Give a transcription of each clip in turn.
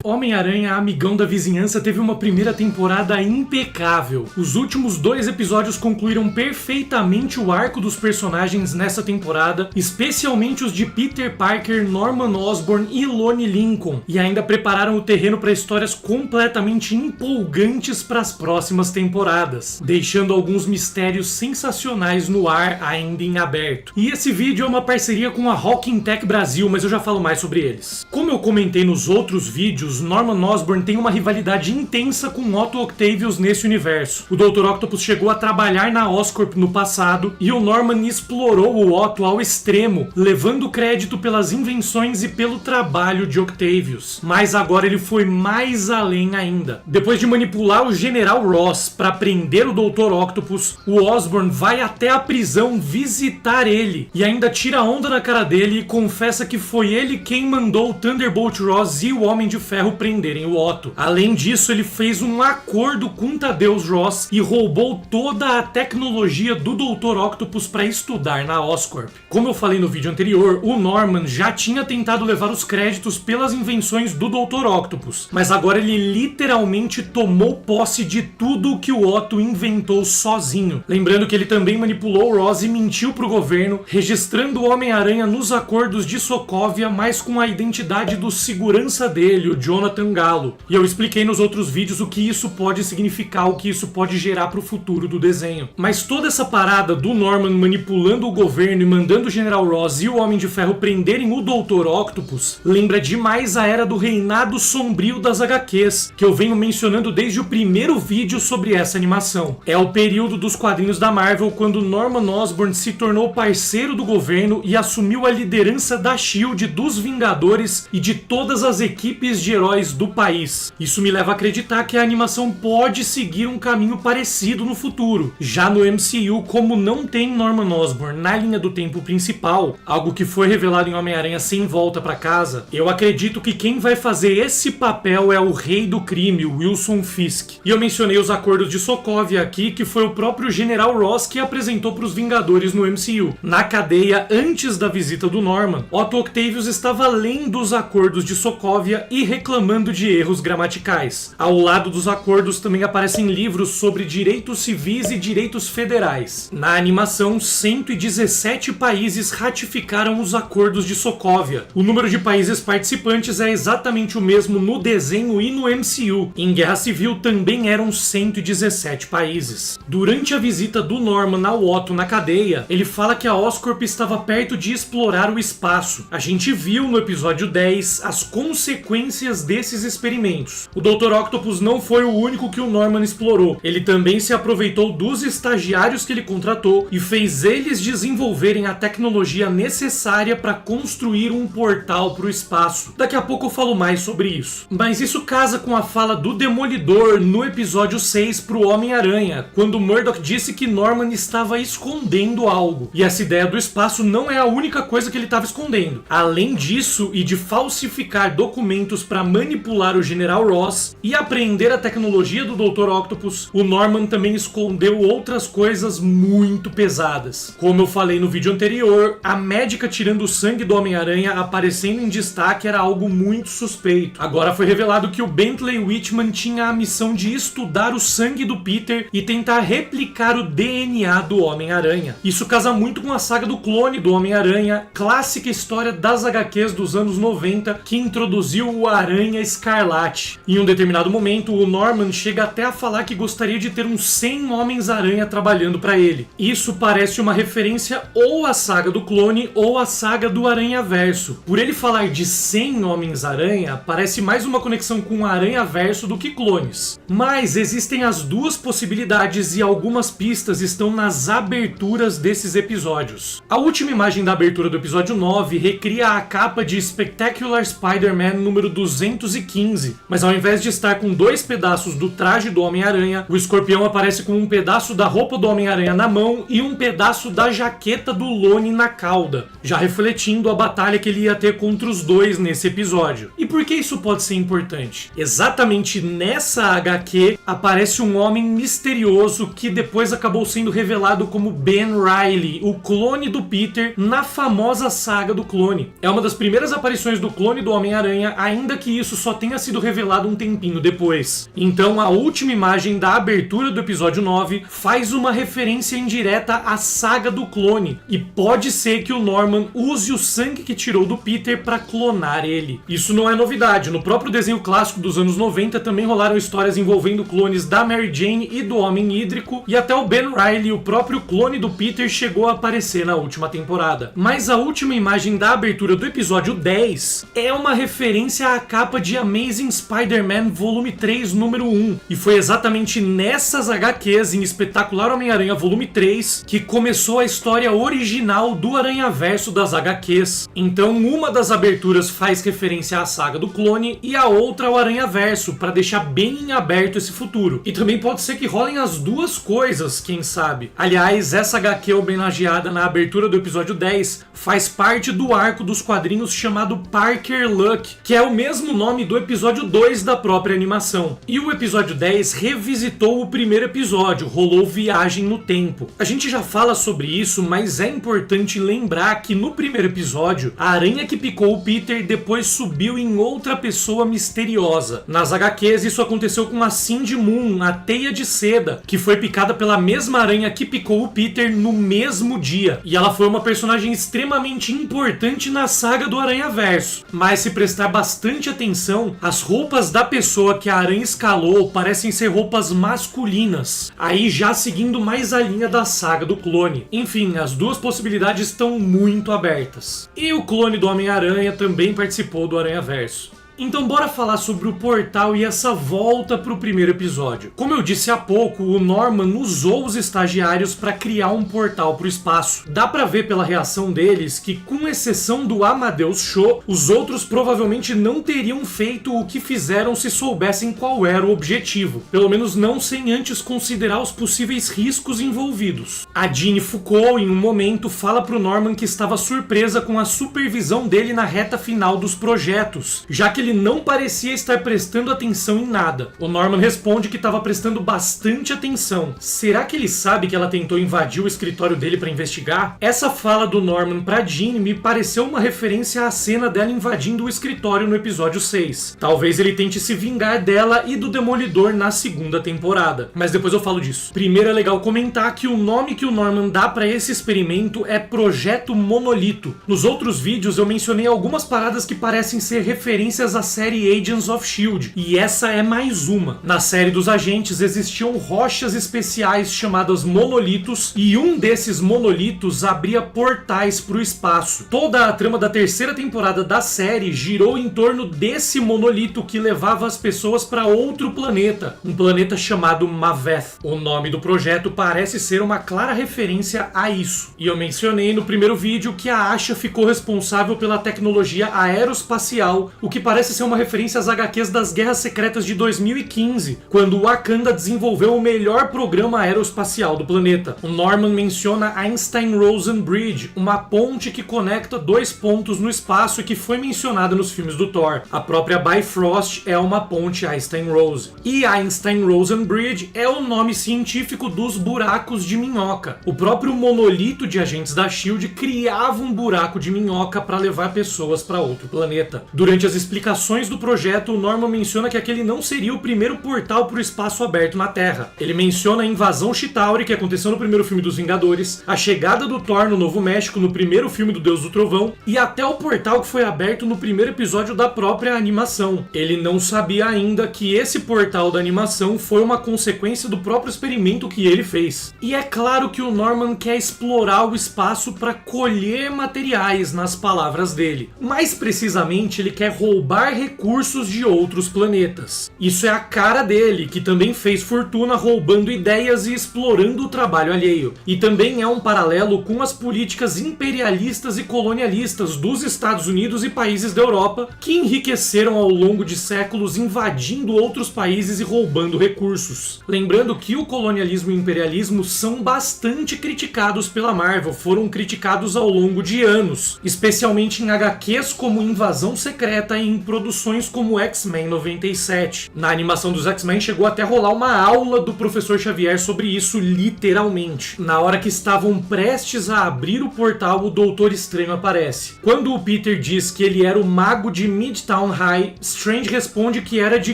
Homem-Aranha, Amigão da Vizinhança teve uma primeira temporada impecável. Os últimos 2 episódios concluíram perfeitamente o arco dos personagens nessa temporada, especialmente os de Peter Parker, Norman Osborn e Loni Lincoln, e ainda prepararam o terreno para histórias completamente empolgantes para as próximas temporadas, deixando alguns mistérios sensacionais no ar ainda em aberto. E esse vídeo é uma parceria com a Hawking Tech Brasil, mas eu já falo mais sobre eles. Como eu comentei nos outros vídeos, Norman Osborn tem uma rivalidade intensa com Otto Octavius nesse universo. O Dr. Octopus chegou a trabalhar na Oscorp no passado e o Norman explorou o Otto ao extremo, levando crédito pelas invenções e pelo trabalho de Octavius. Mas agora ele foi mais além ainda. Depois de manipular o General Ross para prender o Dr. Octopus, o Osborn vai até a prisão visitar ele e ainda tira onda na cara dele e confessa que foi ele quem mandou o Thunderbolt Ross e o Homem de Ferro prenderem o Otto. Além disso, ele fez um acordo com Thaddeus Ross e roubou toda a tecnologia do Dr. Octopus para estudar na Oscorp. Como eu falei no vídeo anterior, o Norman já tinha tentado levar os créditos pelas invenções do Dr. Octopus, mas agora ele literalmente tomou posse de tudo que o Otto inventou sozinho. Lembrando que ele também manipulou o Ross e mentiu pro governo, registrando o Homem-Aranha nos acordos de Sokovia, mas com a identidade do segurança dele, o Jonathan Gallo. E eu expliquei nos outros vídeos o que isso pode significar, o que isso pode gerar pro futuro do desenho. Mas toda essa parada do Norman manipulando o governo e mandando o General Ross e o Homem de Ferro prenderem o Dr. Octopus lembra demais a era do reinado sombrio das HQs, que eu venho mencionando desde o primeiro vídeo sobre essa animação. É o período dos quadrinhos da Marvel quando Norman Osborn se tornou parceiro do governo e assumiu a liderança da SHIELD, dos Vingadores e de todas as equipes de heróis do país. Isso me leva a acreditar que a animação pode seguir um caminho parecido no futuro. Já no MCU, como não tem Norman Osborn na linha do tempo principal, algo que foi revelado em Homem-Aranha Sem Volta pra Casa, eu acredito que quem vai fazer esse papel é o rei do crime, Wilson Fisk. E eu mencionei os acordos de Sokovia aqui, que foi o próprio General Ross que apresentou para os Vingadores no MCU. Na cadeia, antes da visita do Norman, Otto Octavius estava lendo os acordos de Sokovia e reclamando de erros gramaticais. Ao lado dos acordos também aparecem livros sobre direitos civis e direitos federais. Na animação, 117 países ratificaram os acordos de Sokovia. O número de países participantes é exatamente o mesmo no desenho e no MCU. Em Guerra Civil também eram 117 países. Durante a visita do Norman ao Otto na cadeia, ele fala que a Oscorp estava perto de explorar o espaço. A gente viu no episódio 10 as consequências desses experimentos. O Dr. Octopus não foi o único que o Norman explorou. Ele também se aproveitou dos estagiários que ele contratou e fez eles desenvolverem a tecnologia necessária para construir um portal para o espaço. Daqui a pouco eu falo mais sobre isso. Mas isso casa com a fala do Demolidor no episódio 6 pro Homem-Aranha, quando Murdock disse que Norman estava escondendo algo. E essa ideia do espaço não é a única coisa que ele estava escondendo. Além disso, e de falsificar documentos para manipular o General Ross e apreender a tecnologia do Dr. Octopus, o Norman também escondeu outras coisas muito pesadas. Como eu falei no vídeo anterior, a médica tirando o sangue do Homem-Aranha aparecendo em destaque era algo muito suspeito. Agora foi revelado que o Bentley Whitman tinha a missão de estudar o sangue do Peter e tentar replicar o DNA do Homem-Aranha. Isso casa muito com a saga do clone do Homem-Aranha, clássica história das HQs dos anos 90 que introduziu o Aranha Escarlate. Em um determinado momento, o Norman chega até a falar que gostaria de ter uns 100 Homens-Aranha trabalhando para ele. Isso parece uma referência ou à saga do clone ou à saga do Aranha-Verso. Por ele falar de 100 Homens-Aranha, parece mais uma conexão com o Aranha-Verso do que clones. Mas existem as duas possibilidades e algumas pistas estão nas aberturas desses episódios. A última imagem da abertura do episódio 9 recria a capa de Spectacular Spider-Man número 215, mas ao invés de estar com 2 pedaços do traje do Homem-Aranha, o Escorpião aparece com um pedaço da roupa do Homem-Aranha na mão e um pedaço da jaqueta do Loni na cauda, já refletindo a batalha que ele ia ter contra os dois nesse episódio. E por que isso pode ser importante? Exatamente nessa HQ aparece um homem misterioso que depois acabou sendo revelado como Ben Reilly, o clone do Peter na famosa saga do clone. É uma das primeiras aparições do clone do Homem-Aranha, ainda que que isso só tenha sido revelado um tempinho depois. Então a última imagem da abertura do episódio 9 faz uma referência indireta à saga do clone, e pode ser que o Norman use o sangue que tirou do Peter para clonar ele. Isso não é novidade, no próprio desenho clássico dos anos 90 também rolaram histórias envolvendo clones da Mary Jane e do Homem Hídrico, e até o Ben Reilly, o próprio clone do Peter, chegou a aparecer na última temporada. Mas a última imagem da abertura do episódio 10 é uma referência à capa de Amazing Spider-Man Volume 3, número 1, e foi exatamente nessas HQs, em Espetacular Homem-Aranha Volume 3, que começou a história original do Aranhaverso das HQs. Então uma das aberturas faz referência à saga do clone e a outra ao Aranhaverso, para deixar bem em aberto esse futuro. E também pode ser que rolem as duas coisas, quem sabe. Aliás, essa HQ homenageada na abertura do episódio 10 faz parte do arco dos quadrinhos chamado Parker Luck, que é o mesmo nome do episódio 2 da própria animação. E o episódio 10 revisitou o primeiro episódio, rolou Viagem no Tempo. A gente já fala sobre isso, mas é importante lembrar que no primeiro episódio, a aranha que picou o Peter depois subiu em outra pessoa misteriosa. Nas HQs isso aconteceu com a Cindy Moon, a Teia de Seda, que foi picada pela mesma aranha que picou o Peter no mesmo dia. E ela foi uma personagem extremamente importante na saga do Aranhaverso. Mas se prestar bastante atenção, as roupas da pessoa que a aranha escalou parecem ser roupas masculinas, aí já seguindo mais a linha da saga do clone. Enfim, as duas possibilidades estão muito abertas. E o clone do Homem-Aranha também participou do Aranhaverso. Então bora falar sobre o portal e essa volta pro primeiro episódio. Como eu disse há pouco, o Norman usou os estagiários para criar um portal pro espaço. Dá pra ver pela reação deles que, com exceção do Amadeus Cho, os outros provavelmente não teriam feito o que fizeram se soubessem qual era o objetivo. Pelo menos não sem antes considerar os possíveis riscos envolvidos. A Jeanne Foucault, em um momento, fala pro Norman que estava surpresa com a supervisão dele na reta final dos projetos, já que ele não parecia estar prestando atenção em nada. O Norman responde que estava prestando bastante atenção. Será que ele sabe que ela tentou invadir o escritório dele para investigar? Essa fala do Norman pra Jeanne me pareceu uma referência à cena dela invadindo o escritório no episódio 6. Talvez ele tente se vingar dela e do Demolidor na segunda temporada. Mas depois eu falo disso. Primeiro é legal comentar que o nome que o Norman dá para esse experimento é Projeto Monolito. Nos outros vídeos eu mencionei algumas paradas que parecem ser referências a série Agents of S.H.I.E.L.D. e essa é mais uma. Na série dos agentes existiam rochas especiais chamadas monolitos e um desses monolitos abria portais para o espaço. Toda a trama da terceira temporada da série girou em torno desse monolito que levava as pessoas para outro planeta, um planeta chamado Maveth. O nome do projeto parece ser uma clara referência a isso. E eu mencionei no primeiro vídeo que a Asha ficou responsável pela tecnologia aeroespacial, o que parece ser uma referência às HQs das Guerras Secretas de 2015, quando Wakanda desenvolveu o melhor programa aeroespacial do planeta. O Norman menciona Einstein-Rosen Bridge, uma ponte que conecta dois pontos no espaço e que foi mencionada nos filmes do Thor. A própria Bifrost é uma ponte Einstein-Rosen. E Einstein-Rosen Bridge é o nome científico dos buracos de minhoca. O próprio monolito de agentes da S.H.I.E.L.D. criava um buraco de minhoca para levar pessoas para outro planeta. Durante as explicações do projeto, o Norman menciona que aquele não seria o primeiro portal para o espaço aberto na Terra. Ele menciona a invasão Chitauri, que aconteceu no primeiro filme dos Vingadores, a chegada do Thor no Novo México no primeiro filme do Deus do Trovão, e até o portal que foi aberto no primeiro episódio da própria animação. Ele não sabia ainda que esse portal da animação foi uma consequência do próprio experimento que ele fez. E é claro que o Norman quer explorar o espaço para colher materiais, nas palavras dele. Mais precisamente, ele quer roubar recursos de outros planetas. Isso é a cara dele, que também fez fortuna roubando ideias e explorando o trabalho alheio. E também é um paralelo com as políticas imperialistas e colonialistas dos Estados Unidos e países da Europa, que enriqueceram ao longo de séculos invadindo outros países e roubando recursos. Lembrando que o colonialismo e o imperialismo são bastante bastante criticados pela Marvel, foram criticados ao longo de anos, especialmente em HQs como Invasão Secreta e em produções como X-Men 97. Na animação dos X-Men chegou até rolar uma aula do Professor Xavier sobre isso, literalmente. Na hora que estavam prestes a abrir o portal, o Doutor Estranho aparece. Quando o Peter diz que ele era o mago de Midtown High, Strange responde que era de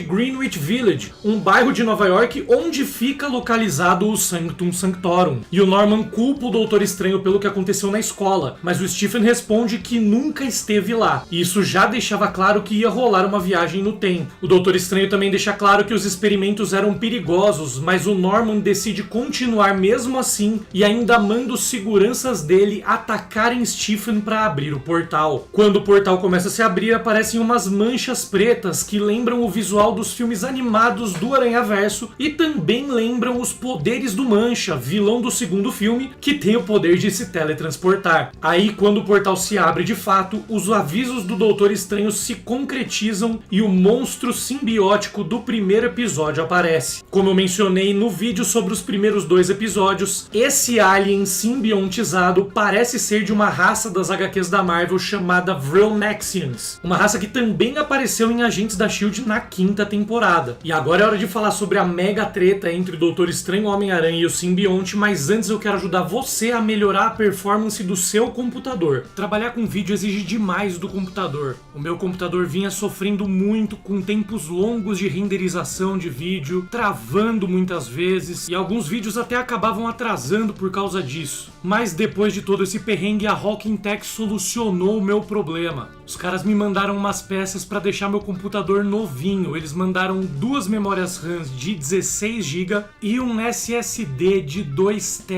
Greenwich Village, um bairro de Nova York onde fica localizado o Sanctum Sanctorum. E o Norman culpa o Doutor Estranho pelo que aconteceu na escola, mas o Stephen responde que nunca esteve lá. E isso já deixava claro que ia rolar uma viagem no tempo. O Doutor Estranho também deixa claro que os experimentos eram perigosos, mas o Norman decide continuar mesmo assim e ainda manda os seguranças dele atacarem Stephen para abrir o portal. Quando o portal começa a se abrir, aparecem umas manchas pretas que lembram o visual dos filmes animados do Aranhaverso e também lembram os poderes do Mancha, vilão do segundo filme, que tem o poder de se teletransportar. Aí, quando o portal se abre de fato, os avisos do Doutor Estranho se concretizam e o monstro simbiótico do primeiro episódio aparece. Como eu mencionei no vídeo sobre os primeiros 2 episódios, esse alien simbiontizado parece ser de uma raça das HQs da Marvel chamada Vril-Maxians, uma raça que também apareceu em Agentes da S.H.I.E.L.D. na 5ª temporada. E agora é hora de falar sobre a mega treta entre o Doutor Estranho, Homem-Aranha e o simbionte, mas antes eu quero ajudar você a melhorar a performance do seu computador. Trabalhar com vídeo exige demais do computador. O meu computador vinha sofrendo muito com tempos longos de renderização de vídeo, travando muitas vezes, e alguns vídeos até acabavam atrasando por causa disso. Mas depois de todo esse perrengue, a Hawking Tech solucionou o meu problema. Os caras me mandaram umas peças para deixar meu computador novinho. Eles mandaram 2 memórias RAM de 16 GB e um SSD de 2 TB.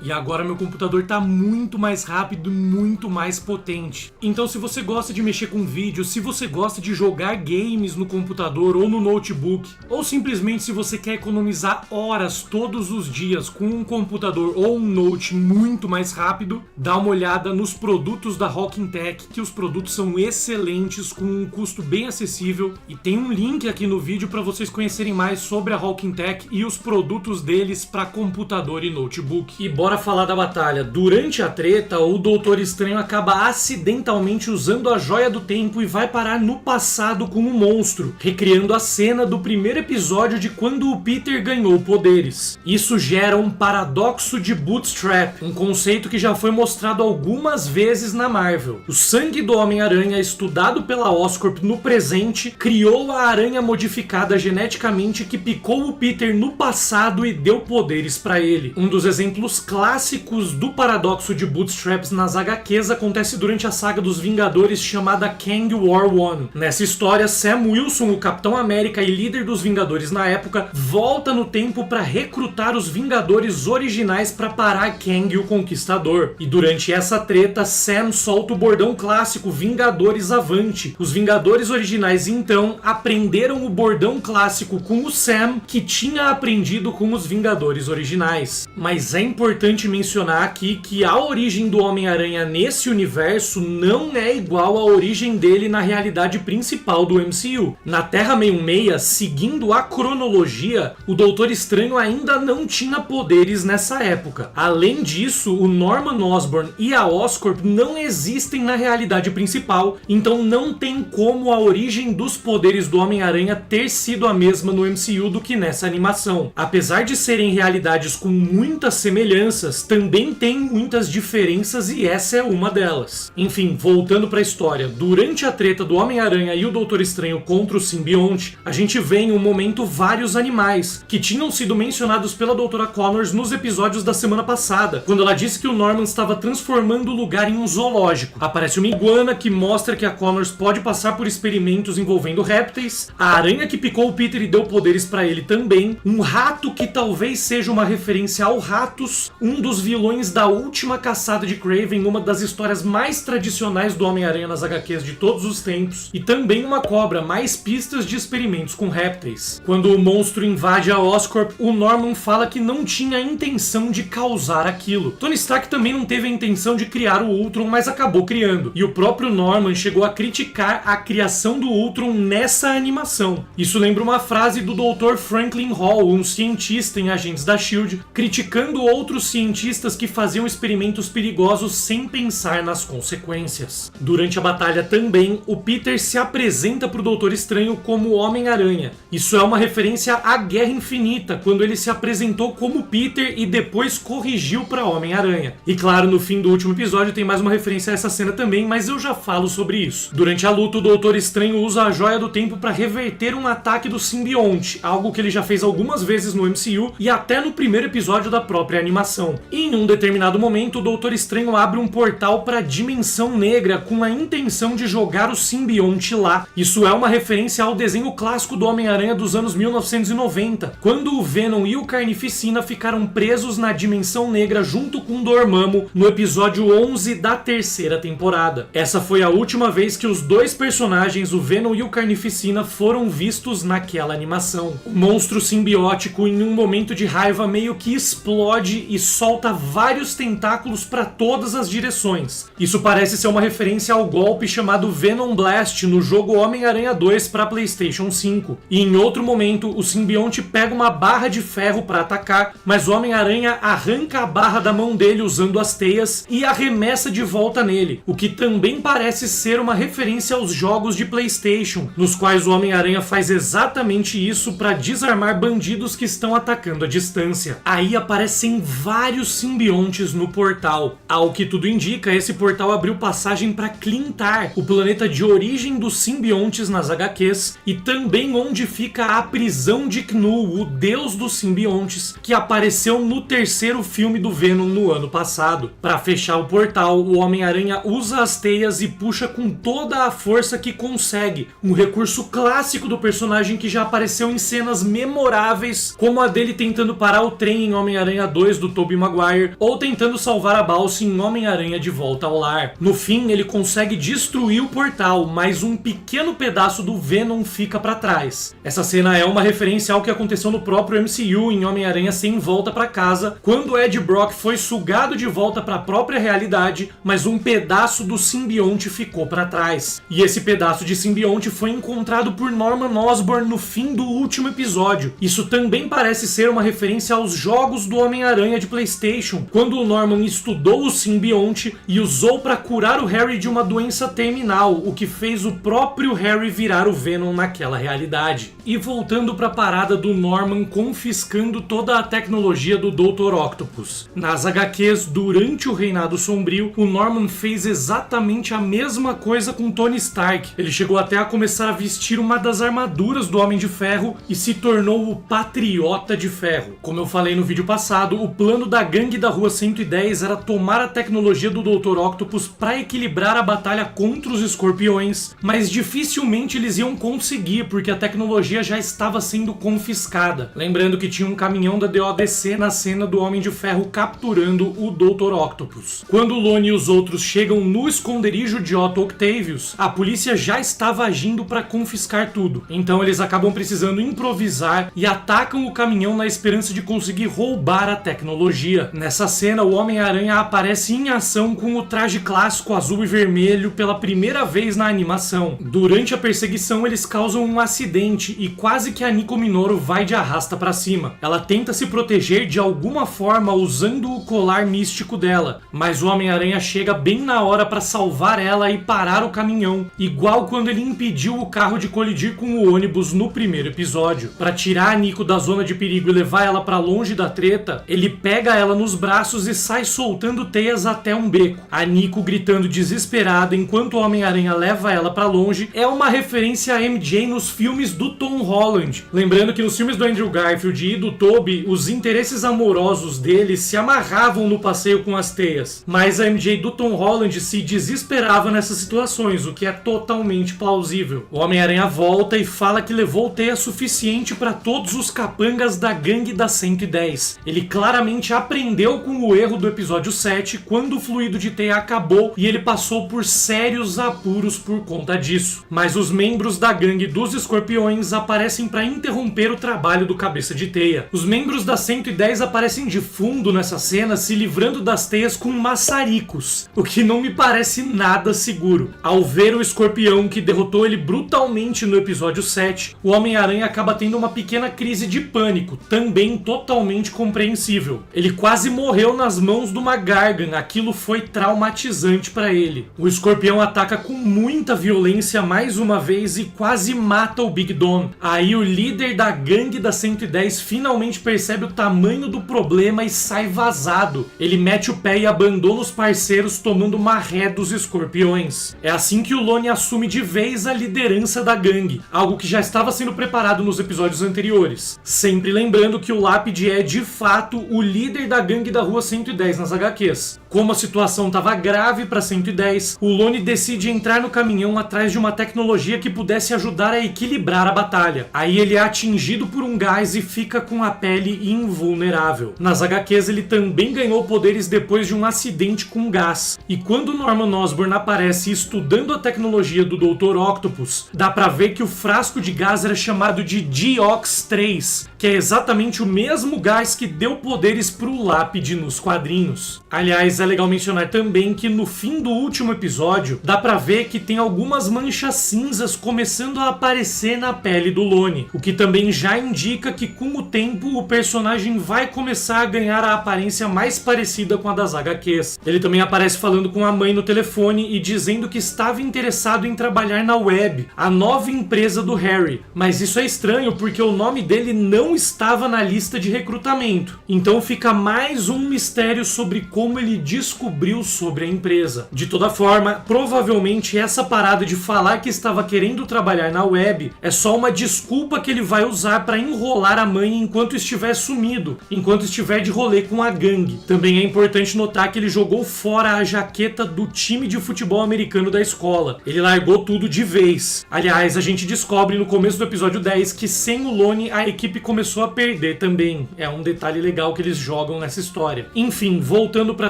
E agora meu computador tá muito mais rápido e muito mais potente. Então se você gosta de mexer com vídeo, se você gosta de jogar games no computador ou no notebook, ou simplesmente se você quer economizar horas todos os dias com um computador ou um note muito mais rápido, dá uma olhada nos produtos da Hawking Tech, que os produtos são excelentes, com um custo bem acessível, e tem um link aqui no vídeo para vocês conhecerem mais sobre a Hawking Tech e os produtos deles para computador e notebook. E bora falar da batalha. Durante a treta, o Doutor Estranho acaba acidentalmente usando a Joia do Tempo e vai parar no passado com um monstro, recriando a cena do primeiro episódio de quando o Peter ganhou poderes. Isso gera um paradoxo de Bootstrap, um conceito que já foi mostrado algumas vezes na Marvel. O sangue do Homem-Aranha, estudado pela Oscorp no presente, criou a aranha modificada geneticamente que picou o Peter no passado e deu poderes para ele. Um dos exemplos clássicos do paradoxo de Bootstraps nas HQs acontece durante a saga dos Vingadores chamada Kang War One. Nessa história, Sam Wilson, o Capitão América e líder dos Vingadores na época, volta no tempo para recrutar os Vingadores originais para parar Kang o Conquistador. E durante essa treta, Sam solta o bordão clássico Vingadores Avante. Os Vingadores originais então aprenderam o bordão clássico com o Sam, que tinha aprendido com os Vingadores originais. Mas é importante mencionar aqui que a origem do Homem-Aranha nesse universo não é igual à origem dele na realidade principal do MCU. Na Terra 616, seguindo a cronologia, o Doutor Estranho ainda não tinha poderes nessa época. Além disso, o Norman Osborn e a Oscorp não existem na realidade principal, então não tem como a origem dos poderes do Homem-Aranha ter sido a mesma no MCU do que nessa animação. Apesar de serem realidades com muitas semelhanças, também tem muitas diferenças e essa é uma delas. Enfim, voltando para a história, durante a treta do Homem-Aranha e o Doutor Estranho contra o simbionte, a gente vê em um momento vários animais que tinham sido mencionados pela Doutora Connors nos episódios da semana passada, quando ela disse que o Norman estava transformando o lugar em um zoológico. Aparece uma iguana que mostra que a Connors pode passar por experimentos envolvendo répteis, a aranha que picou o Peter e deu poderes para ele também, um rato que talvez seja uma referência ao Ratos, um dos vilões da última caçada de Kraven, uma das histórias mais tradicionais do Homem-Aranha nas HQs de todos os tempos, e também uma cobra, mais pistas de experimentos com répteis. Quando o monstro invade a Oscorp, o Norman fala que não tinha a intenção de causar aquilo. Tony Stark também não teve a intenção de criar o Ultron, mas acabou criando. E o próprio Norman chegou a criticar a criação do Ultron nessa animação. Isso lembra uma frase do Dr. Franklin Hall, um cientista em Agentes da S.H.I.E.L.D., criticando encontrando outros cientistas que faziam experimentos perigosos sem pensar nas consequências. Durante a batalha também, o Peter se apresenta para o Doutor Estranho como Homem-Aranha. Isso é uma referência à Guerra Infinita, quando ele se apresentou como Peter e depois corrigiu para Homem-Aranha. E claro, no fim do último episódio tem mais uma referência a essa cena também, mas eu já falo sobre isso. Durante a luta, o Doutor Estranho usa a Joia do Tempo para reverter um ataque do simbionte, algo que ele já fez algumas vezes no MCU e até no primeiro episódio da própria animação. E em um determinado momento, o Doutor Estranho abre um portal para a Dimensão Negra com a intenção de jogar o simbionte lá. Isso é uma referência ao desenho clássico do Homem-Aranha dos anos 1990, quando o Venom e o Carnificina ficaram presos na Dimensão Negra junto com Dormammu no episódio 11 da terceira temporada. Essa foi a última vez que os dois personagens, o Venom e o Carnificina, foram vistos naquela animação. O monstro simbiótico, em um momento de raiva, meio que explode e solta vários tentáculos para todas as direções. Isso parece ser uma referência ao golpe chamado Venom Blast no jogo Homem-Aranha 2 para PlayStation 5. E em outro momento, o simbionte pega uma barra de ferro para atacar, mas o Homem-Aranha arranca a barra da mão dele usando as teias e arremessa de volta nele, o que também parece ser uma referência aos jogos de PlayStation, nos quais o Homem-Aranha faz exatamente isso para desarmar bandidos que estão atacando à distância. Aí aparecem vários simbiontes no portal. Ao que tudo indica, esse portal abriu passagem para Clintar, o planeta de origem dos simbiontes nas HQs, e também onde fica a prisão de Knull, o deus dos simbiontes, que apareceu no terceiro filme do Venom no ano passado. Para fechar o portal, o Homem-Aranha usa as teias e puxa com toda a força que consegue, um recurso clássico do personagem que já apareceu em cenas memoráveis, como a dele tentando parar o trem em Homem-Aranha 2 do Tobey Maguire, ou tentando salvar a Balsa em Homem-Aranha de Volta ao Lar. No fim, ele consegue destruir o portal, mas um pequeno pedaço do Venom fica para trás. Essa cena é uma referência ao que aconteceu no próprio MCU em Homem-Aranha Sem Volta para Casa, quando Ed Brock foi sugado de volta para a própria realidade, mas um pedaço do simbionte ficou para trás. E esse pedaço de simbionte foi encontrado por Norman Osborn no fim do último episódio. Isso também parece ser uma referência aos jogos do Homem-Aranha de PlayStation, quando o Norman estudou o simbionte e usou para curar o Harry de uma doença terminal, o que fez o próprio Harry virar o Venom naquela realidade. E voltando para a parada do Norman confiscando toda a tecnologia do Dr. Octopus. Nas HQs, durante o Reinado Sombrio, o Norman fez exatamente a mesma coisa com Tony Stark. Ele chegou até a começar a vestir uma das armaduras do Homem de Ferro e se tornou o Patriota de Ferro. Como eu falei no vídeo passado, o plano da gangue da Rua 110 era tomar a tecnologia do Dr. Octopus para equilibrar a batalha contra os escorpiões, mas dificilmente eles iam conseguir porque a tecnologia já estava sendo confiscada. Lembrando que tinha um caminhão da DODC na cena do Homem de Ferro capturando o Dr. Octopus. Quando o Lone e os outros chegam no esconderijo de Otto Octavius, a polícia já estava agindo para confiscar tudo. Então eles acabam precisando improvisar e atacam o caminhão na esperança de conseguir roubar a tecnologia. Nessa cena, o Homem-Aranha aparece em ação com o traje clássico azul e vermelho pela primeira vez na animação. Durante a perseguição, eles causam um acidente e quase que a Nico Minoru vai de arrasta para cima. Ela tenta se proteger de alguma forma usando o colar místico dela, mas o Homem-Aranha chega bem na hora para salvar ela e parar o caminhão, igual quando ele impediu o carro de colidir com o ônibus no primeiro episódio. Para tirar a Nico da zona de perigo e levar ela para longe da treta, ele pega ela nos braços e sai soltando teias até um beco. A Nico gritando desesperada enquanto o Homem-Aranha leva ela para longe é uma referência a MJ nos filmes do Tom Holland. Lembrando que nos filmes do Andrew Garfield e do Tobey, os interesses amorosos deles se amarravam no passeio com as teias, mas a MJ do Tom Holland se desesperava nessas situações, o que é totalmente plausível. O Homem-Aranha volta e fala que levou teia suficiente para todos os capangas da gangue da 110. Ele claramente aprendeu com o erro do episódio 7, quando o fluido de teia acabou e ele passou por sérios apuros por conta disso. Mas os membros da gangue dos escorpiões aparecem para interromper o trabalho do cabeça de teia. Os membros da 110 aparecem de fundo nessa cena, se livrando das teias com maçaricos, o que não me parece nada seguro. Ao ver o escorpião que derrotou ele brutalmente no episódio 7, o Homem-Aranha acaba tendo uma pequena crise de pânico, também totalmente compreensível. invencível. Ele quase morreu nas mãos do Gargan, aquilo foi traumatizante para ele. O Escorpião ataca com muita violência mais uma vez e quase mata o Big Dom. Aí o líder da gangue da 110 finalmente percebe o tamanho do problema e sai vazado. Ele mete o pé e abandona os parceiros, tomando uma ré dos escorpiões. É assim que o Lone assume de vez a liderança da gangue, algo que já estava sendo preparado nos episódios anteriores. Sempre lembrando que o Lápide é, de fato, o líder da gangue da Rua 110 nas HQs. Como a situação estava grave para 110, o Lone decide entrar no caminhão atrás de uma tecnologia que pudesse ajudar a equilibrar a batalha. Aí ele é atingido por um gás e fica com a pele invulnerável. Nas HQs ele também ganhou poderes depois de um acidente com gás. E quando Norman Osborn aparece estudando a tecnologia do Dr. Octopus, dá pra ver que o frasco de gás era chamado de Diox 3, que é exatamente o mesmo gás que deu poderes pro Lápide nos quadrinhos. Aliás, é legal mencionar também que no fim do último episódio, dá pra ver que tem algumas manchas cinzas começando a aparecer na pele do Lone, o que também já indica que com o tempo o personagem vai começar a ganhar a aparência mais parecida com a das HQs. Ele também aparece falando com a mãe no telefone e dizendo que estava interessado em trabalhar na Web, a nova empresa do Harry, mas isso é estranho porque o nome dele não estava na lista de recrutamento. Então fica mais um mistério sobre como ele descobriu sobre a empresa. De toda forma, provavelmente essa parada de falar que estava querendo trabalhar na Web é só uma desculpa que ele vai usar para enrolar a mãe enquanto estiver sumido, enquanto estiver de rolê com a gangue. Também é importante notar que ele jogou fora a jaqueta do time de futebol americano da escola. Ele largou tudo de vez. Aliás, a gente descobre no começo do episódio 10 que sem o Lone a equipe começou a perder também. É um detalhe legal que eles jogam nessa história. Enfim, voltando pra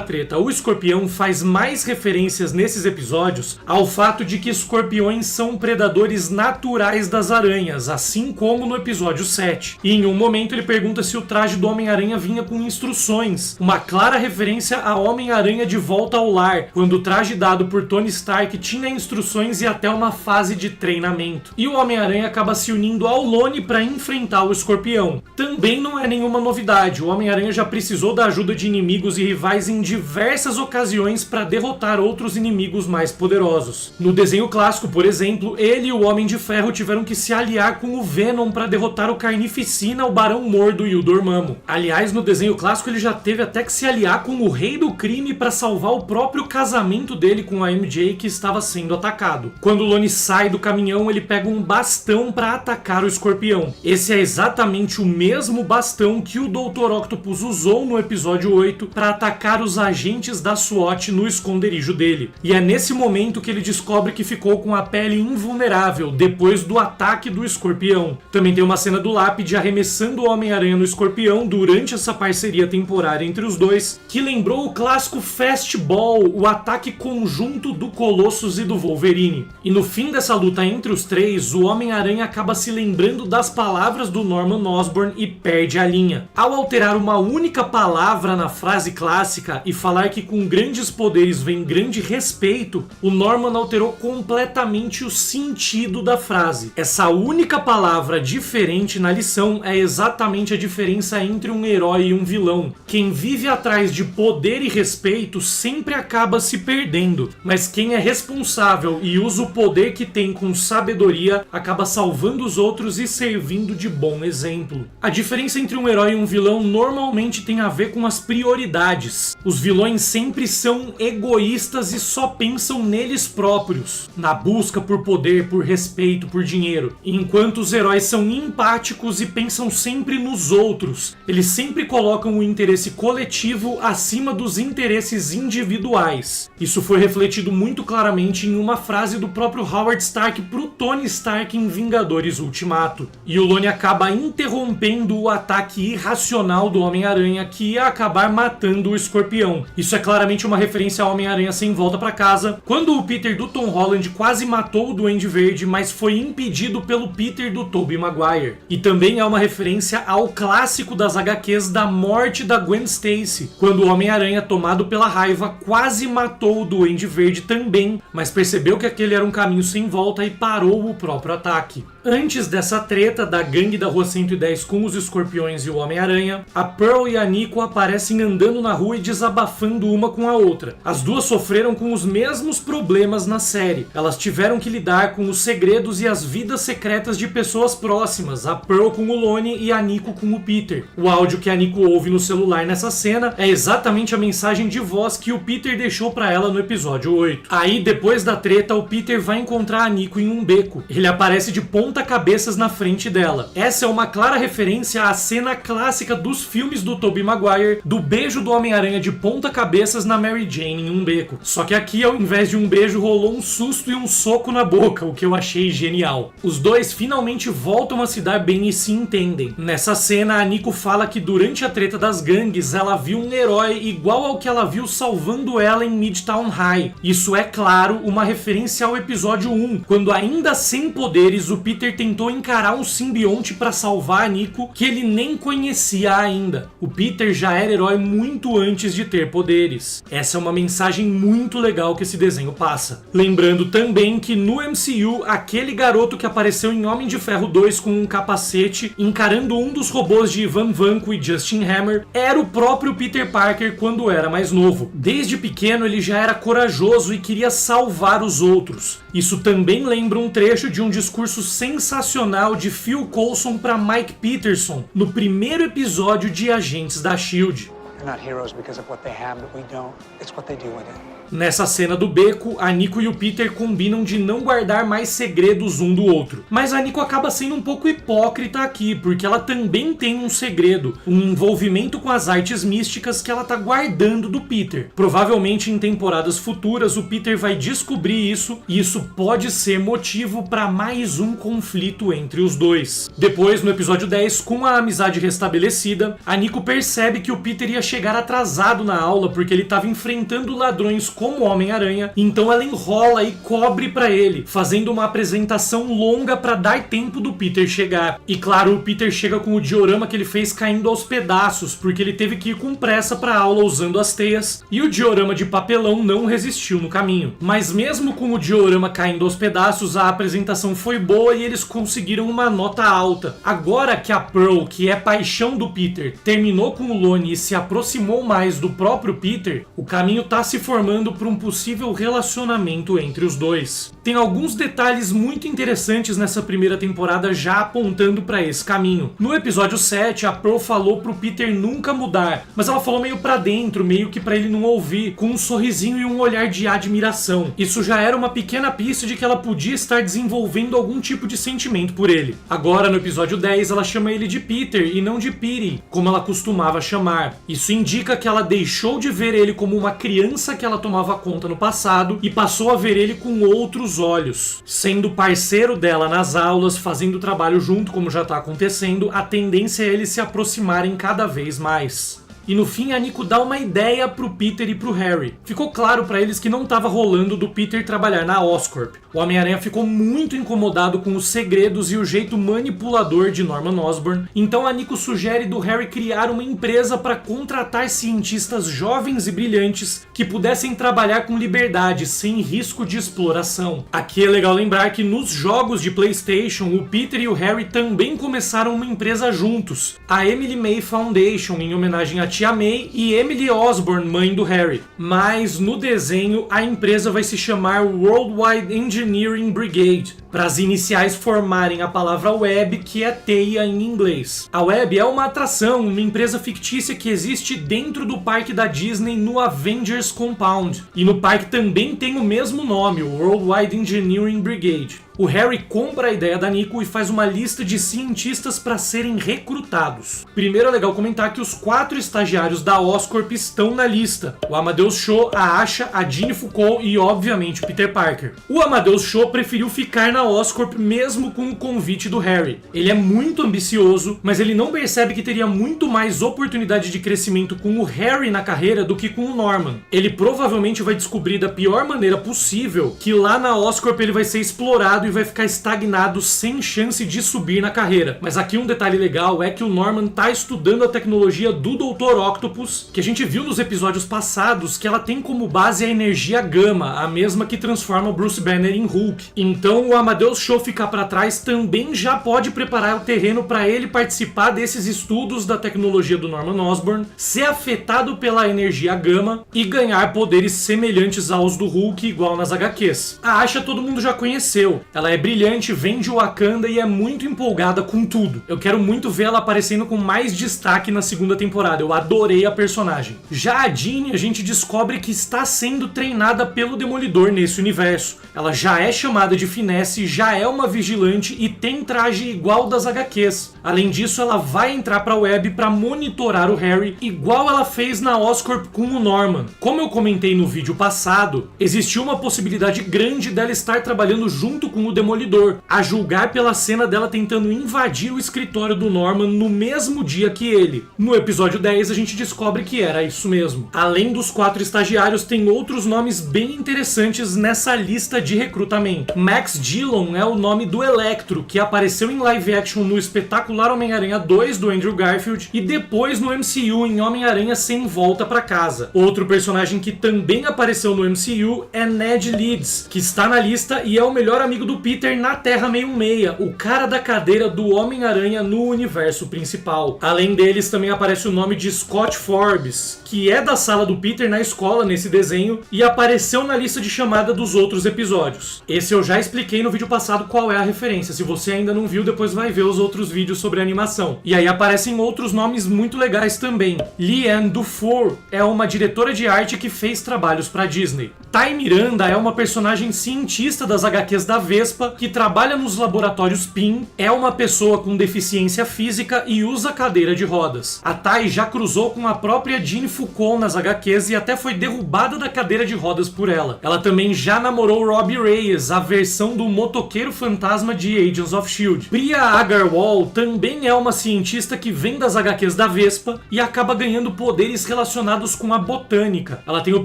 treta, o Escorpião faz mais referências nesses episódios ao fato de que escorpiões são predadores naturais das aranhas, assim como no episódio 7. E em um momento ele pergunta se o traje do Homem-Aranha vinha com instruções, uma clara referência a Homem-Aranha de Volta ao Lar, quando o traje dado por Tony Stark tinha instruções e até uma fase de treinamento. E o Homem-Aranha acaba se unindo ao Lone para enfrentar o Escorpião. Também não é nenhuma novidade, o Homem-Aranha já precisou da ajuda de inimigos e rivais em diversas ocasiões para derrotar outros inimigos mais poderosos. No desenho clássico, por exemplo, ele e o Homem de Ferro tiveram que se aliar com o Venom para derrotar o Carnificina, o Barão Mordo e o Dormammu. Aliás, no desenho clássico ele já teve até que se aliar com o Rei do Crime para salvar o próprio casamento dele com a MJ, que estava sendo atacado. Quando o Lone sai do caminhão, ele pega um bastão para atacar o Escorpião. Esse é exatamente o mesmo bastão que o Dr. Octopus usou no episódio 8 para atacar os agentes da SWAT no esconderijo dele. E é nesse momento que ele descobre que ficou com a pele invulnerável depois do ataque do Escorpião. Também tem uma cena do Lápide arremessando o Homem-Aranha no Escorpião durante essa parceria temporária entre os dois, que lembrou o clássico Fastball, o ataque conjunto do Colossus e do Wolverine. E no fim dessa luta entre os três, o Homem-Aranha acaba se lembrando das palavras do Norman Osborn e perde a linha. Ao alterar uma única palavra na frase clássica e falar que com grandes poderes vem grande respeito, o Norman alterou completamente o sentido da frase. Essa única palavra diferente na lição é exatamente a diferença entre um herói e um vilão. Quem vive atrás de poder e respeito sempre acaba se perdendo, mas quem é responsável e usa o poder que tem com sabedoria acaba salvando os outros e servindo de bom exemplo. A diferença entre um herói e um vilão normalmente tem a ver com as prioridades. Os vilões sempre são egoístas e só pensam neles próprios, na busca por poder, por respeito, por dinheiro, enquanto os heróis são empáticos e pensam sempre nos outros. Eles sempre colocam o interesse coletivo acima dos interesses individuais. Isso foi refletido muito claramente em uma frase do próprio Howard Stark pro Tony Stark em Vingadores Ultimato. E o Lone acaba interrompendo o ataque irracional do Homem-Aranha, que ia acabar matando o Escorpião. Isso é claramente uma referência ao Homem-Aranha Sem Volta pra Casa, quando o Peter do Tom Holland quase matou o Duende Verde, mas foi impedido pelo Peter do Tobey Maguire. E também é uma referência ao clássico das HQs da morte da Gwen Stacy, quando o Homem-Aranha, tomado pela raiva, quase matou o Duende Verde também, mas percebeu que aquele era um caminho sem volta e parou o próprio ataque. Antes dessa treta da gangue da Rua 110 com os Escorpiões e o Homem-Aranha, a Pearl e a Nico aparecem andando na rua e desabafando uma com a outra. As duas sofreram com os mesmos problemas na série. Elas tiveram que lidar com os segredos e as vidas secretas de pessoas próximas, a Pearl com o Lonnie e a Nico com o Peter. O áudio que a Nico ouve no celular nessa cena é exatamente a mensagem de voz que o Peter deixou pra ela no episódio 8. Aí, depois da treta, o Peter vai encontrar a Nico em um beco. Ele aparece de ponta cabeças na frente dela. Essa é uma clara referência à cena clássica dos filmes do Tobey Maguire, do beijo do Homem-Aranha de ponta cabeças na Mary Jane em um beco. Só que aqui, ao invés de um beijo, rolou um susto e um soco na boca, o que eu achei genial. Os dois finalmente voltam a se dar bem e se entendem. Nessa cena, a Nico fala que durante a treta das gangues, ela viu um herói igual ao que ela viu salvando ela em Midtown High. Isso é, claro, uma referência ao episódio 1, quando ainda sem poderes, o Peter tentou encarar um simbionte para salvar a Nico, que ele nem conhecia ainda. O Peter já era herói muito antes de ter poderes. Essa é uma mensagem muito legal que esse desenho passa. Lembrando também que no MCU, aquele garoto que apareceu em Homem de Ferro 2 com um capacete, encarando um dos robôs de Ivan Vanko e Justin Hammer, era o próprio Peter Parker quando era mais novo. Desde pequeno ele já era corajoso e queria salvar os outros. Isso também lembra um trecho de um discurso sensacional de Phil Coulson para Mike Peterson no primeiro episódio de Agentes da S.H.I.E.L.D. They're not heroes because of what they have that we don't. It's what they do with it. Nessa cena do beco, a Nico e o Peter combinam de não guardar mais segredos um do outro. Mas a Nico acaba sendo um pouco hipócrita aqui, porque ela também tem um segredo, um envolvimento com as artes místicas que ela tá guardando do Peter. Provavelmente em temporadas futuras o Peter vai descobrir isso, e isso pode ser motivo para mais um conflito entre os dois. Depois, no episódio 10, com a amizade restabelecida, a Nico percebe que o Peter ia chegar atrasado na aula porque ele estava enfrentando ladrões como Homem-Aranha, então ela enrola e cobre pra ele, fazendo uma apresentação longa pra dar tempo do Peter chegar. E claro, o Peter chega com o diorama que ele fez caindo aos pedaços, porque ele teve que ir com pressa pra aula usando as teias, e o diorama de papelão não resistiu no caminho. Mas mesmo com o diorama caindo aos pedaços, a apresentação foi boa e eles conseguiram uma nota alta. Agora que a Pearl, que é paixão do Peter, terminou com o Lonnie e se aproximou mais do próprio Peter, o caminho tá se formando para um possível relacionamento entre os dois. Tem alguns detalhes muito interessantes nessa primeira temporada já apontando para esse caminho. No episódio 7, a Pearl falou pro Peter nunca mudar, mas ela falou meio pra dentro, meio que pra ele não ouvir, com um sorrisinho e um olhar de admiração. Isso já era uma pequena pista de que ela podia estar desenvolvendo algum tipo de sentimento por ele. Agora, no episódio 10, ela chama ele de Peter e não de Petey, como ela costumava chamar. Isso indica que ela deixou de ver ele como uma criança que ela tomava conta no passado e passou a ver ele com outros olhos. Sendo parceiro dela nas aulas, fazendo trabalho junto, como já está acontecendo, a tendência é eles se aproximarem cada vez mais. E no fim a Nico dá uma ideia pro Peter e pro Harry. Ficou claro pra eles que não tava rolando do Peter trabalhar na Oscorp. O Homem-Aranha ficou muito incomodado com os segredos e o jeito manipulador de Norman Osborn, então a Nico sugere do Harry criar uma empresa para contratar cientistas jovens e brilhantes que pudessem trabalhar com liberdade, sem risco de exploração. Aqui é legal lembrar que nos jogos de PlayStation, o Peter e o Harry também começaram uma empresa juntos, a Emily May Foundation, em homenagem a Tia May, e Emily Osborn, mãe do Harry. Mas no desenho a empresa vai se chamar Worldwide Engineering Brigade, para as iniciais formarem a palavra web, que é teia em inglês. A web é uma atração, uma empresa fictícia que existe dentro do parque da Disney no Avengers Compound. E no parque também tem o mesmo nome, o Worldwide Engineering Brigade. O Harry compra a ideia da Nico e faz uma lista de cientistas para serem recrutados. Primeiro é legal comentar que os 4 estagiários da Oscorp estão na lista. O Amadeus Cho, a Asha, a Jeanne Foucault e, obviamente, o Peter Parker. O Amadeus Cho preferiu ficar na Oscorp mesmo com o convite do Harry. Ele é muito ambicioso, mas ele não percebe que teria muito mais oportunidade de crescimento com o Harry na carreira do que com o Norman. Ele provavelmente vai descobrir da pior maneira possível que lá na Oscorp ele vai ser explorado e e vai ficar estagnado sem chance de subir na carreira. Mas aqui um detalhe legal é que o Norman tá estudando a tecnologia do Dr. Octopus, que a gente viu nos episódios passados que ela tem como base a energia gama, a mesma que transforma o Bruce Banner em Hulk. Então o Amadeus Cho ficar para trás também já pode preparar o terreno para ele participar desses estudos da tecnologia do Norman Osborn, ser afetado pela energia gama e ganhar poderes semelhantes aos do Hulk, igual nas HQs. A Asha todo mundo já conheceu. Ela é brilhante, vem de Wakanda e é muito empolgada com tudo. Eu quero muito ver ela aparecendo com mais destaque na segunda temporada. Eu adorei a personagem. Já a Jean, a gente descobre que está sendo treinada pelo Demolidor nesse universo. Ela já é chamada de Finesse, já é uma vigilante e tem traje igual das HQs. Além disso, ela vai entrar pra Web para monitorar o Harry, igual ela fez na Oscorp com o Norman. Como eu comentei no vídeo passado, existiu uma possibilidade grande dela estar trabalhando junto com o Demolidor, a julgar pela cena dela tentando invadir o escritório do Norman no mesmo dia que ele. No episódio 10 a gente descobre que era isso mesmo. Além dos 4 estagiários, tem outros nomes bem interessantes nessa lista de recrutamento. Max Dillon é o nome do Electro, que apareceu em live action no espetacular Homem-Aranha 2 do Andrew Garfield e depois no MCU em Homem-Aranha Sem Volta Pra Casa. Outro personagem que também apareceu no MCU é Ned Leeds, que está na lista e é o melhor amigo do Peter na Terra 616, o cara da cadeira do Homem-Aranha no universo principal. Além deles também aparece o nome de Scott Forbes, que é da sala do Peter na escola nesse desenho e apareceu na lista de chamada dos outros episódios. Esse eu já expliquei no vídeo passado qual é a referência. Se você ainda não viu, depois vai ver os outros vídeos sobre a animação. E aí aparecem outros nomes muito legais também. Leanne Dufour é uma diretora de arte que fez trabalhos para Disney. Ty Miranda é uma personagem cientista das HQs da Vespa que trabalha nos laboratórios PIN, é uma pessoa com deficiência física e usa cadeira de rodas. A Ty já cruzou com a própria Jean Foucault nas HQs e até foi derrubada da cadeira de rodas por ela. Ela também já namorou Robbie Reyes, a versão do motoqueiro fantasma de Agents of S.H.I.E.L.D. Priya Agarwal também é uma cientista que vem das HQs da Vespa e acaba ganhando poderes relacionados com a botânica. Ela tem o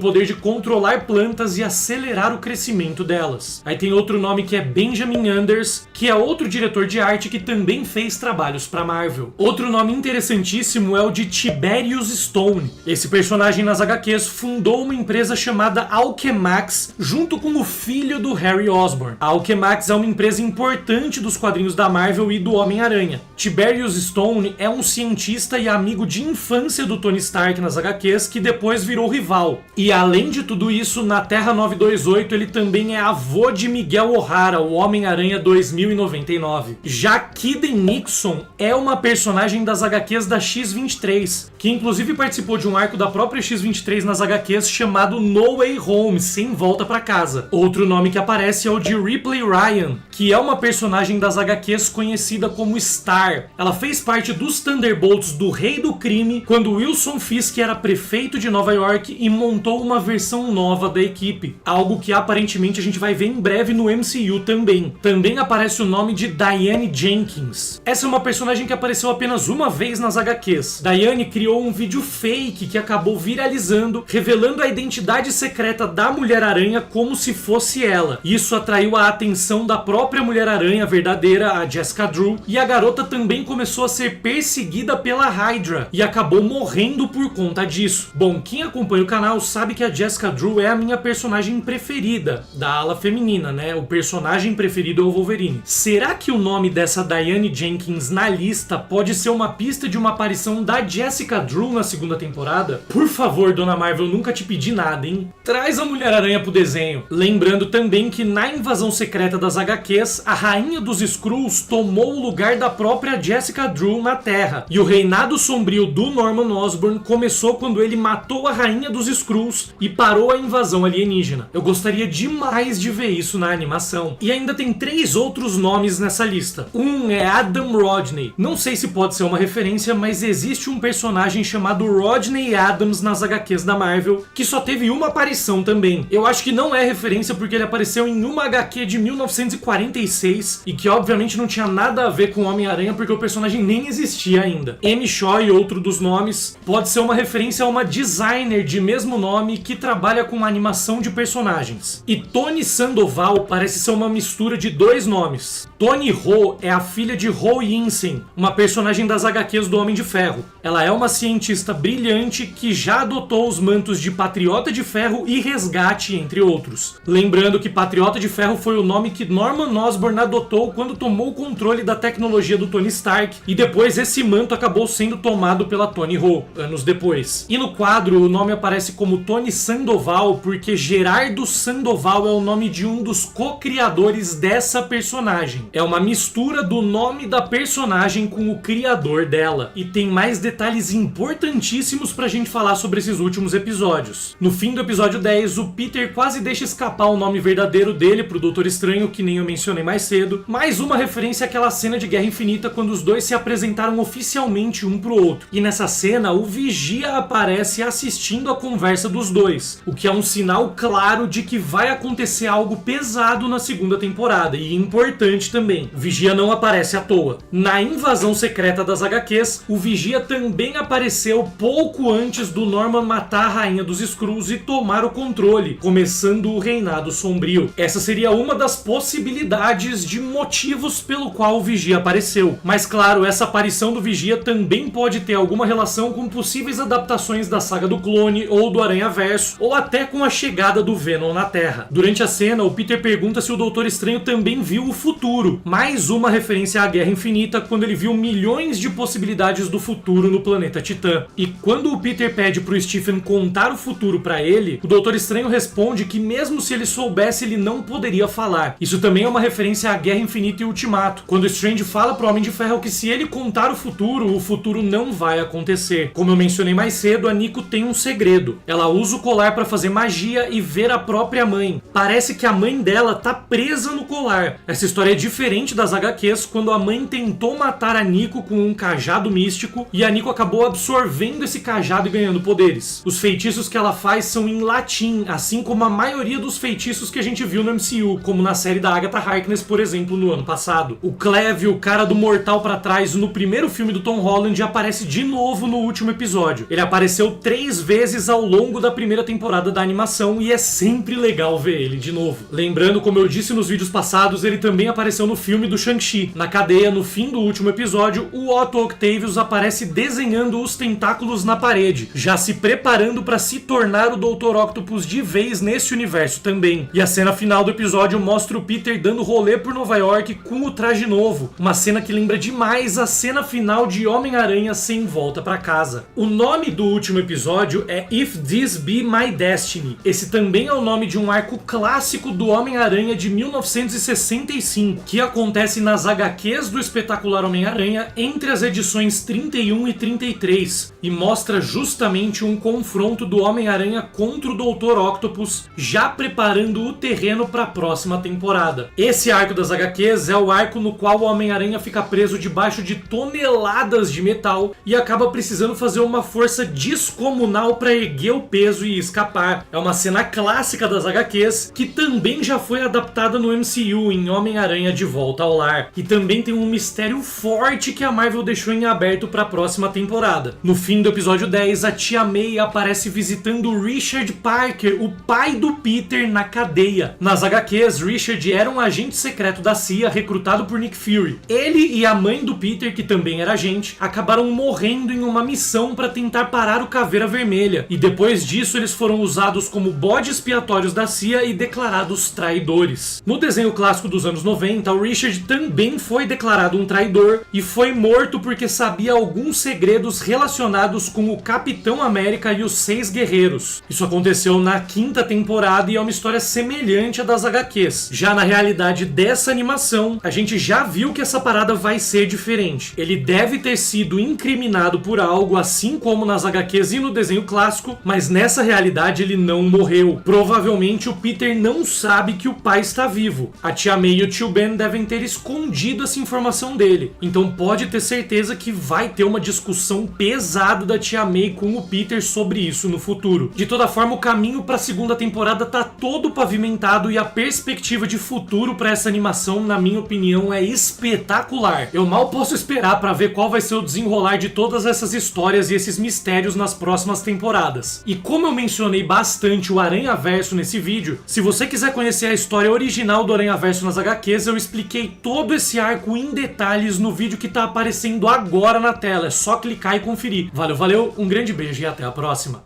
poder de controlar plantas e acelerar o crescimento delas. Aí tem outro nome que é Benjamin Anders, que é outro diretor de arte que também fez trabalhos para Marvel. Outro nome interessantíssimo é o de Tiberius Stone. Esse personagem nas HQs fundou uma empresa chamada Alchemax junto com o filho do Harry Osborn. A Alchemax é uma empresa importante dos quadrinhos da Marvel e do Homem-Aranha. Tiberius Stone é um cientista e amigo de infância do Tony Stark nas HQs que depois virou rival. E além de tudo isso, na Terra 928 ele também é avô de Miguel O'Hara, o Homem-Aranha 2099. Já Kiden Nixon é uma personagem das HQs da X-23, que inclusive participou de um arco da própria X-23 nas HQs chamado No Way Home, Sem Volta Pra Casa. Outro nome que aparece é o de Ripley Ryan, que é uma personagem das HQs conhecida como Star. Ela fez parte dos Thunderbolts do Rei do Crime quando Wilson Fisk era prefeito de Nova York e montou uma versão nova da equipe, algo que aparentemente a gente vai ver em breve no MCU também. Também aparece o nome de Diane Jenkins. Essa é uma personagem que apareceu apenas uma vez nas HQs. Diane criou um vídeo fake que acabou viralizando, revelando a identidade secreta da Mulher-Aranha como se fosse ela. Isso atraiu a atenção da própria Mulher-Aranha verdadeira, a Jessica Drew, e a garota também começou a ser perseguida pela Hydra e acabou morrendo por conta disso. Bom, quem acompanha o canal sabe que a Jessica Drew é a minha personagem preferida da ala feminina, né? O personagem preferido é o Wolverine. Será que o nome dessa Diane Jenkins na lista pode ser uma pista de uma aparição da Jessica Drew na segunda temporada? Por favor, Dona Marvel, nunca te pedi nada, hein? Traz a Mulher-Aranha pro desenho. Lembrando também que na invasão secreta das HQs, a Rainha dos Skrulls tomou o lugar da própria Jessica Drew na Terra. E o reinado sombrio do Norman Osborn começou quando ele matou a Rainha dos Skrulls e parou a invasão alienígena. Eu gostaria demais de ver isso na animação. E ainda tem 3 outros nomes nessa lista. Um é Adam Rodney. Não sei se pode ser uma referência, mas existe um personagem chamado Rodney Adams nas HQs da Marvel, que só teve uma aparição também. Eu acho que não é referência porque ele apareceu em uma HQ de 1946 e que obviamente não tinha nada a ver com Homem-Aranha porque o personagem nem existia ainda. Amy Choi, outro dos nomes, pode ser uma referência a uma designer de mesmo nome que trabalha com animação renomeação de personagens. E Tony Sandoval parece ser uma mistura de dois nomes. Tony Ho é a filha de Ho Yinsen, uma personagem das HQs do Homem de Ferro. Ela é uma cientista brilhante que já adotou os mantos de Patriota de Ferro e Resgate, entre outros. Lembrando que Patriota de Ferro foi o nome que Norman Osborn adotou quando tomou o controle da tecnologia do Tony Stark, e depois esse manto acabou sendo tomado pela Tony Ho, anos depois. E no quadro o nome aparece como Tony Sandoval porque Gerardo Sandoval é o nome de um dos co-criadores dessa personagem. É uma mistura do nome da personagem com o criador dela. E tem mais detalhes importantíssimos pra gente falar sobre esses últimos episódios. No fim do episódio 10, o Peter quase deixa escapar o nome verdadeiro dele pro Doutor Estranho, que nem eu mencionei mais cedo. Mais uma referência àquela cena de Guerra Infinita quando os dois se apresentaram oficialmente um pro outro. E nessa cena, o Vigia aparece assistindo a conversa dos dois, o que é um sinal claro de que vai acontecer algo pesado na segunda temporada, e importante também. O Vigia não aparece à toa. Na invasão secreta das HQs, o Vigia também apareceu pouco antes do Norman matar a Rainha dos Skrulls e tomar o controle, começando o Reinado Sombrio. Essa seria uma das possibilidades de motivos pelo qual o Vigia apareceu. Mas claro, essa aparição do Vigia também pode ter alguma relação com possíveis adaptações da saga do Clone ou do Aranhaverso, ou até com a chegada do Venom na Terra. Durante a cena, o Peter pergunta se o Doutor Estranho também viu o futuro. Mais uma referência à Guerra Infinita, quando ele viu milhões de possibilidades do futuro no planeta Titã. E quando o Peter pede pro Stephen contar o futuro pra ele, o Doutor Estranho responde que mesmo se ele soubesse, ele não poderia falar. Isso também é uma referência à Guerra Infinita e Ultimato, quando o Strange fala pro Homem de Ferro que se ele contar o futuro não vai acontecer. Como eu mencionei mais cedo, a Nico tem um segredo. Ela usa o colar pra fazer magia e ver a própria mãe. Parece que a mãe dela tá presa no colar. Essa história é diferente das HQs, quando a mãe tentou matar a Nico com um cajado místico e a Nico acabou absorvendo esse cajado e ganhando poderes. Os feitiços que ela faz são em latim, assim como a maioria dos feitiços que a gente viu no MCU, como na série da Agatha Harkness, por exemplo, no ano passado. O Cleve, o cara do mortal pra trás no primeiro filme do Tom Holland, aparece de novo no último episódio. Ele apareceu 3 vezes ao longo da primeira temporada da animação e é sempre legal ver ele de novo. Lembrando, como eu disse nos vídeos passados, ele também apareceu no filme do Shang-Chi. Na cadeia, no fim do último episódio, o Otto Octavius aparece desenhando os tentáculos na parede, já se preparando para se tornar o Dr. Octopus de vez nesse universo também. E a cena final do episódio mostra o Peter dando rolê por Nova York com o traje novo, uma cena que lembra demais a cena final de Homem-Aranha sem volta para casa. O nome do último episódio é If This Be My Destiny. Esse também é o nome de um arco clássico do Homem-Aranha de 1965, que acontece nas HQs do Espetacular Homem-Aranha entre as edições 31 e 33, e mostra justamente um confronto do Homem-Aranha contra o Dr. Octopus, já preparando o terreno para a próxima temporada. Esse arco das HQs é o arco no qual o Homem-Aranha fica preso debaixo de toneladas de metal e acaba precisando fazer uma força descomunal para erguer o peso e escapar. É uma cena clássica das HQs que também já foi adaptada no MCU em Homem-Aranha de Volta ao Lar, e também tem um mistério forte que a Marvel deixou em aberto para a próxima temporada. No fim do episódio 10, a Tia May aparece visitando o Richard Parker, o pai do Peter, na cadeia. Nas HQs, Richard era um agente secreto da CIA recrutado por Nick Fury. Ele e a mãe do Peter, que também era agente, acabaram morrendo em uma missão para tentar parar o Caveira Vermelha, e depois disso eles foram usados como bodes expiatórios da CIA e declarados traidores. No desenho clássico dos anos 90, o Richard também foi declarado um traidor e foi morto porque sabia alguns segredos relacionados com o Capitão América e os 6 Guerreiros. Isso aconteceu na 5ª temporada e é uma história semelhante à das HQs. Já na realidade dessa animação, a gente já viu que essa parada vai ser diferente. Ele deve ter sido incriminado por algo, assim como nas HQs e no desenho clássico, mas nessa realidade ele não morreu. Provavelmente o Peter não sabe que o pai está vivo. A Tia May e o Tio Ben devem ter escondido essa informação dele. Então pode ter certeza que vai ter uma discussão pesada da Tia May com o Peter sobre isso no futuro. De toda forma, o caminho para a segunda temporada tá todo pavimentado e a perspectiva de futuro para essa animação, na minha opinião, é espetacular. Eu mal posso esperar para ver qual vai ser o desenrolar de todas essas histórias e esses mistérios nas próximas temporadas. E como eu mencionei bastante basicamente o Aranhaverso nesse vídeo. Se você quiser conhecer a história original do Aranhaverso nas HQs, eu expliquei todo esse arco em detalhes no vídeo que tá aparecendo agora na tela. É só clicar e conferir. Valeu, um grande beijo e até a próxima.